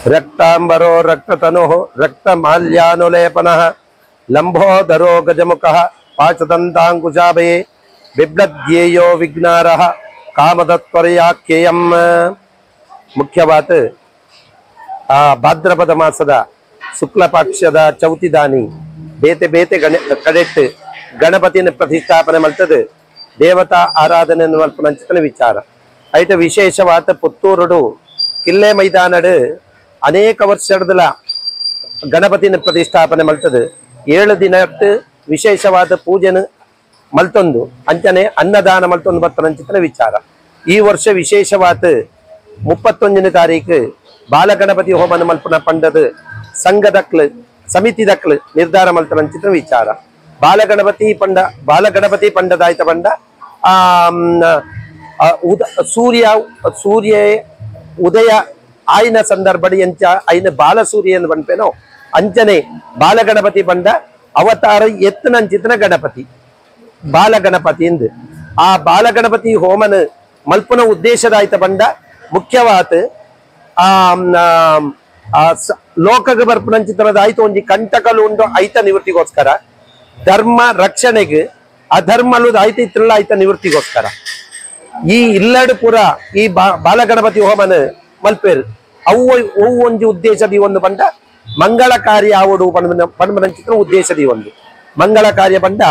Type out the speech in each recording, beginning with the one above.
रक्तांबरो रक्ततनुः रक्तमाल्यानुलेपनः लंबोदरो गजमुखः पाचदन्तांकुशाभये बिभ्लद्येयो विघ्नारः कामदत्वर्याख्येयम्। मुख्य बात भाद्रपद मासद शुक्ल पक्षद चौथी दानी ಬೇತೆ ಬೇತೆ ಕಡೆಟ್ಟು ಗಣಪತಿನ ಪ್ರತಿಷ್ಠಾಪನೆ ಮಾಡ್ತದೆ ದೇವತಾ ಆರಾಧನೆ ಮಲ್ಪನ ವಿಚಾರ ಐಟ ವಿಶೇಷವಾದ ಪುತ್ತೂರುಡು ಕಿಲ್ಲೆ ಮೈದಾನಡು ಅನೇಕ ವರ್ಷದ ಗಣಪತಿನ ಪ್ರತಿಷ್ಠಾಪನೆ ಮಾಡ್ತದೆ 7 ದಿನಟ್ಟು ವಿಶೇಷವಾದ ಪೂಜೆನ ಮಲ್ತೊಂದು ಅಂಚನೆ ಅನ್ನದಾನ ಮಲ್ತೊಂದು ಬರ್ತನ ವಿಚಾರ ಈ ವರ್ಷ ವಿಶೇಷವಾದ 31ನೇ ತಾರೀಕು ಬಾಲಗಣಪತಿ ಹೋಮನ ಮಲ್ಪನ ಪಂಡದ ಸಂಘದಕ್ಲು ಸಮಿತಿ ದಕ್ಲು ನಿರ್ಧಾರ ಮಲ್ತನ ವಿಚಾರ ಬಾಲಗಣಪತಿ ಪಂಡದಾಯ್ತ ಪಂಡ ಸೂರ್ಯ ಉದಯ ಆಯ್ನ ಸಂದರ್ಭಡಿ ಎಂಚ ಐನ ಬಾಲಸೂರ್ಯ ಎಂದು ಪಂಪೇನೋ ಅಂಚನೆ ಬಾಲಗಣಪತಿ ಪಂಡ ಅವತಾರ ಎತ್ತನಂಚಿತನ ಗಣಪತಿ ಬಾಲಗಣಪತಿ ಎಂದು ಆ ಬಾಲಗಣಪತಿ ಹೋಮನ ಮಲ್ಪನ ಉದ್ದೇಶದಾಯ್ತ ಪಂಡ ಮುಖ್ಯವಾದ ಲೋಕಗೆ ಬರ್ಪನಂಚಿತನದ ಆಯ್ತು ಒಂಜಿ ಕಂಟಕಲು ಉಂಡು ಐತ ನಿವೃತ್ತಿಗೋಸ್ಕರ ಧರ್ಮ ರಕ್ಷಣೆಗೆ ಅಧರ್ಮಲುದ ಆಯ್ತು ಇತ್ರಲ್ಲ ಆಯ್ತ ನಿವೃತ್ತಿಗೋಸ್ಕರ ಈ ಇಲ್ಲಡು ಪುರ ಈ ಬಾಲಗಣಪತಿ ಹೋಮನ ಮಲ್ಪೇರು ಅವು ಒಂಜಿ ಉದ್ದೇಶದಿ ಒಂದು ಬಂಡ ಮಂಗಳ ಕಾರ್ಯ ಆವಡು ಪಣಮನಂಚಿತನ ಉದ್ದೇಶದಿ ಒಂದು ಮಂಗಳ ಕಾರ್ಯ ಬಂಡ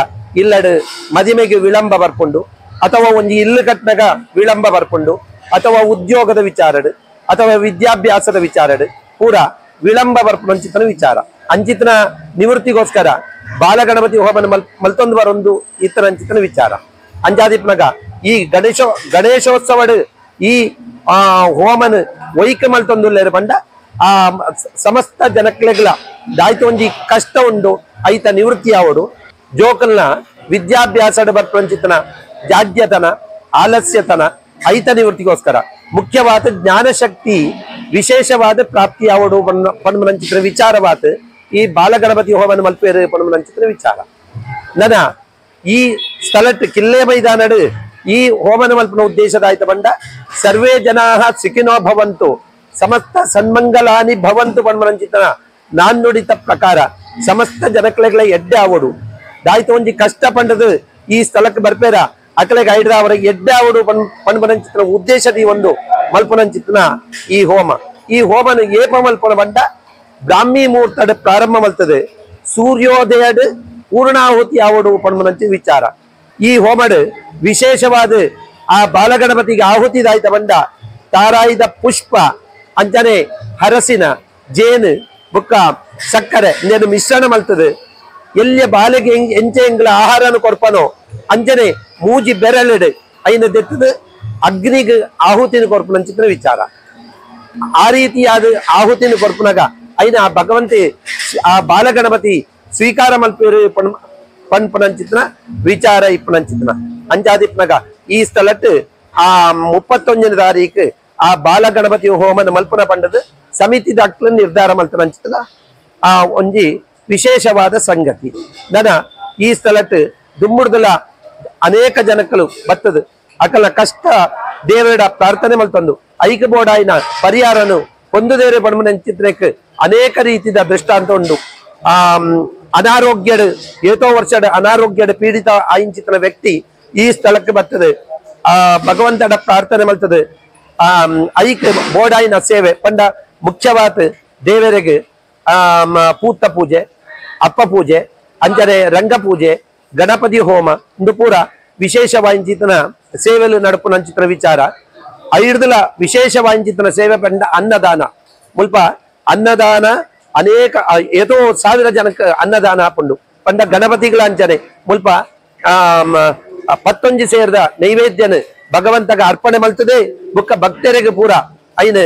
ಇಲ್ಲಡು ಮದಿಮೆಗೆ ವಿಳಂಬ ಬರ್ಕೊಂಡು ಅಥವಾ ಒಂಜಿ ಇಲ್ಲು ಕಟ್ನಾಗ ವಿಳಂಬ ಬರ್ಕೊಂಡು ಅಥವಾ ಉದ್ಯೋಗದ ವಿಚಾರಡು ಅಥವಾ ವಿದ್ಯಾಭ್ಯಾಸದ ವಿಚಾರಡು ಪೂರ ವಿಳಂಬ ಬರ್ಪಂಚಿತನ ವಿಚಾರ ಅಂಚಿತನ ನಿವೃತ್ತಿಗೋಸ್ಕರ ಬಾಲಗಣಪತಿ ಹೋಮನ ಮಲ್ತೊಂದು ಬರೊಂದು ಇತರ ಅಂಚಿತನ ವಿಚಾರ ಅಂಜಾದಿಪ್ನಗ ಈ ಗಣೇಶೋತ್ಸವಡು ಈ ಹೋಮನ ವೈಕ ಮಲ್ತೊಂದುಲ್ಲೇರು ಬಂಡ ಆ ಸಮಸ್ತ ಜನಕ್ಲೆಗಳ ದಾಯ್ತು ಒಂಜಿ ಕಷ್ಟ ಉಂಡು ಐತ ನಿವೃತ್ತಿ ಆವಡು ಜೋಕಲ್ನ ವಿದ್ಯಾಭ್ಯಾಸದ ಬರ್ಪಂಚಿತನ ಜಾಡ್ಯತನ ಆಲಸ್ಯತನ ಐತ ನಿವೃತ್ತಿಗೋಸ್ಕರ ಮುಖ್ಯವಾದ ಜ್ಞಾನಶಕ್ತಿ ವಿಶೇಷವಾದ ಪ್ರಾಪ್ತಿ ಆವಡು ಪನ್ಮನಂಚಿತ್ರ ವಿಚಾರವಾದ ಈ ಬಾಲಗಣಪತಿ ಹೋಮನ ಮಲ್ಪೇರು ಪನ್ಮನಂಚಿತ್ರ ವಿಚಾರ ನನ ಈ ಸ್ಥಳಟ್ ಕಿಲ್ಲೆ ಮೈದಾನಡು ಈ ಹೋಮನ ಮಲ್ಪನ ಉದ್ದೇಶದಾಯ್ತ ಬಂಡ ಸರ್ವೇ ಜನಾಃ ಸುಖಿನೋ ಭವಂತು ಸಮಸ್ತ ಸನ್ಮಂಗಲಾನಿ ಭವಂತು ಪನ್ಮನಂಚಿತನ ನಾನ್ ನುಡಿತ ಪ್ರಕಾರ ಸಮಸ್ತ ಜನಕ್ಲೆಗಳ ಎಡ್ಡೆ ಆವಡು ದಾಯ್ತು ಒಂಜಿ ಕಷ್ಟ ಪಂಡದು ಈ ಸ್ಥಳಕ್ಕೆ ಬರ್ಪೇರ ಅಕಲೆಗೆ ಐಡ್ರ ಅವರಿಗೆ ಎಡ್ಡೆ ಆವಡು ಪನ್ಮನಂಚಿತನ ಉದ್ದೇಶದಿ ಒಂದು ಮಲ್ಪನಂಚಿತನ ಈ ಹೋಮನ ಏಪ ಮಲ್ಪನ ಬಂಡ ಬ್ರಾಹ್ಮಿ ಮುಹೂರ್ತದ ಪ್ರಾರಂಭ ಮಲ್ತದೆ ಸೂರ್ಯೋದಯದ ಪೂರ್ಣಾಹುತಿ ಆವಡು ಪನ್ಮನಂಚಿ ವಿಚಾರ ಈ ಹೋಮಡ್ ವಿಶೇಷವಾದ ಆ ಬಾಲಗಣಪತಿಗೆ ಆಹುತಿದಾಯ್ತ ಬಂಡ ತಾರಾಯ್ದ ಪುಷ್ಪ ಅಂಚನೆ ಹರಸಿನ ಜೇನು ಬುಕ್ಕ ಸಕ್ಕರೆ ಇನ್ನೇನು ಮಿಶ್ರಣ ಮಲ್ತದೆ ಎಲ್ಲಿಯ ಬಾಲೆಗೆ ಎಂಚೆ ಎಂಗ್ಲ ಆಹಾರನು ಕೊರ್ಪನೋ ಅಂಚನೆ ಮೂಜಿ ಬೆರಳಿಡು ಐನ ದೆತ್ತದ ಅಗ್ನಿಗೆ ಆಹುತಿನ ಕೊರ್ಪನಂಚಿನ ವಿಚಾರ ಆ ರೀತಿಯಾದ ಆಹುತಿನ ಕೊರ್ಪನಾಗ ಐನ ಆ ಭಗವಂತಿ ಆ ಬಾಲಗಣಪತಿ ಸ್ವೀಕಾರ ಮಲ್ಪೇರು ಪನ್ಪನಂಚಿತನ ವಿಚಾರ ಇಪ್ಪನಂಚಿತನ ಅಂಜಾದಿಪ್ನಗ ಈ ಸ್ಥಳಟ್ ಆ 31ನೇ ತಾರೀಕು ಆ ಬಾಲಗಣಪತಿ ಹೋಮನ ಮಲ್ಪನ ಪಂಡದ ಸಮಿತಿ ದಾಖಲೆ ನಿರ್ಧಾರ ಮಲ್ಪನಂಚಿತನ ಆ ಒಂಜಿ ವಿಶೇಷವಾದ ಸಂಗತಿ ನನ ಈ ಸ್ಥಳಟ್ ದುಮ್ಮುಡ್ದಲ ಅನೇಕ ಜನಕ್ಕಲು ಬರ್ತದ ಅಕಲ ಕಷ್ಟ ದೇವರ ಪ್ರಾರ್ಥನೆ ಮಲ್ತಂದು ಐಕ ಬೋಡಾಯಿನ ಪರಿಹಾರನು ಹೊಂದುದೇರೆ ಪನ್ಮನಂಚಿತ್ರಕ್ಕೆ ಅನೇಕ ರೀತಿಯ ದೃಷ್ಟಾಂತ ಉಂಡು ಅನಾರೋಗ್ಯಡ್ ಏತೋ ವರ್ಷದ ಅನಾರೋಗ್ಯದ ಪೀಡಿತ ಆಯಿಂಚಿತನ ವ್ಯಕ್ತಿ ಈ ಸ್ಥಳಕ್ಕೆ ಬರ್ತದೆ ಭಗವಂತನ ಪ್ರಾರ್ಥನೆ ಮಲ್ತದೆ ಐಕ ಬೋಡಾಯಿನ ಸೇವೆ ಪಂಡ ಮುಖ್ಯವಾದ ದೇವರಿಗೆ ಪೂತ ಪೂಜೆ ಅಪ್ಪ ಪೂಜೆ ಅಂಜನೆ ರಂಗ ಪೂಜೆ ಗಣಪತಿ ಹೋಮ ಇಂದು ಪೂರ ವಿಶೇಷವಾಂಚಿತನ ಸೇವೆಲು ನಡಪುನಂಚಿತನ ವಿಚಾರ ಐರ್ದಲ ವಿಶೇಷವಾಂಚಿತನ ಸೇವೆ ಪಂಡ ಅನ್ನದಾನ ಮುಲ್ಪ ಅನ್ನದಾನ ಅನೇಕ ಏತೋ 1000 ಜನಕ್ಕೆ ಅನ್ನದಾನ ಹಾಪುಂಡು ಪಂಡ ಗಣಪತಿಗಳ ಅಂಚನೆ ಮುಲ್ಪ 11 ಸೇರಿದ ನೈವೇದ್ಯನ ಭಗವಂತಗ ಅರ್ಪಣೆ ಮಲ್ತದೆ ಬುಕ್ಕ ಭಕ್ತರಿಗೆ ಪೂರ ಐನ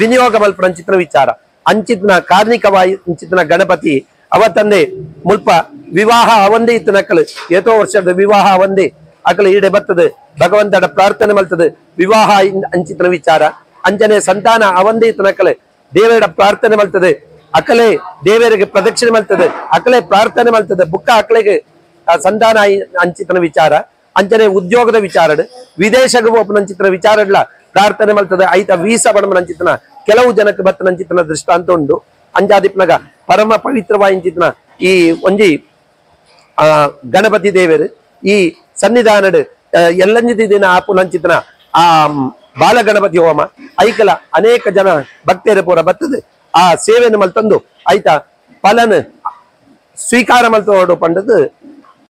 ವಿನಿಯೋಗ ಮಲ್ಪನಂಚಿತನ ವಿಚಾರ ಅಂಚಿತನ ಕಾರ್ಣಿಕವಾಯಿ ಅಂಚಿತನ ಗಣಪತಿ ಅವತ್ತಂದೆ ಮುಲ್ಪ ವಿವಾಹ ಅವಂದೇ ಇತ್ತನಕ್ಕಳು ಏತೋ ವರ್ಷದ ವಿವಾಹ ಅವಂದೇ ಅಕಲು ಈಡೆ ಬರ್ತದೆ ಭಗವಂತನ ಪ್ರಾರ್ಥನೆ ಮಲ್ತದೆ ವಿವಾಹ ಅಂಚಿತನ ವಿಚಾರ ಅಂಜನೆ ಸಂತಾನ ಅವಂದೇ ಇತ್ತನಕ್ಕಲೆ ದೇವರ ಪ್ರಾರ್ಥನೆ ಮಲ್ತದೆ ಅಕಲೆ ದೇವರಿಗೆ ಪ್ರದಕ್ಷಿಣೆ ಮಲ್ತದೆ ಅಕಲೆ ಪ್ರಾರ್ಥನೆ ಮಲ್ತದೆ ಬುಕ್ಕ ಅಕಲೆಗೆ ಸಂತಾನ ಅಂಚಿತನ ವಿಚಾರ ಅಂಚನೆ ಉದ್ಯೋಗದ ವಿಚಾರಡ್ ವಿದೇಶಗೂ ಒಪ್ಪನಂಚಿತನ ವಿಚಾರಡ್ಲ ಪ್ರಾರ್ಥನೆ ಮಲ್ತದೆ ಐತ ವೀಸಾ ಬಡಮನಂಚಿತನ ಕೆಲವು ಜನಕ್ಕೆ ಬತ್ತನಂಚಿತನ ದೃಷ್ಟಾಂತ ಉಂಡು ಅಂಜಾದಿಪ್ನಗ ಪರಮ ಪವಿತ್ರವಾಯಿಂಚಿತನ ಈ ಒಂಜಿ ಗಣಪತಿ ದೇವರು ಈ ಸನ್ನಿಧಾನಡ್ ಎಲ್ಲಂಜಿ ದಿನ ಆಪುನಂಚಿತನ ಆ ಬಾಲ ಗಣಪತಿ ಹೋಮ ಐಕಲ ಅನೇಕ ಜನ ಭಕ್ತರು ಪೂರ ಬರ್ತದೆ ಆ ಸೇವೆಯನ್ನು ಮಲ್ತಂದು ಐತ ಫಲನ್ ಸ್ವೀಕಾರ ಮಲ್ತೋಡು ಪಂಡದು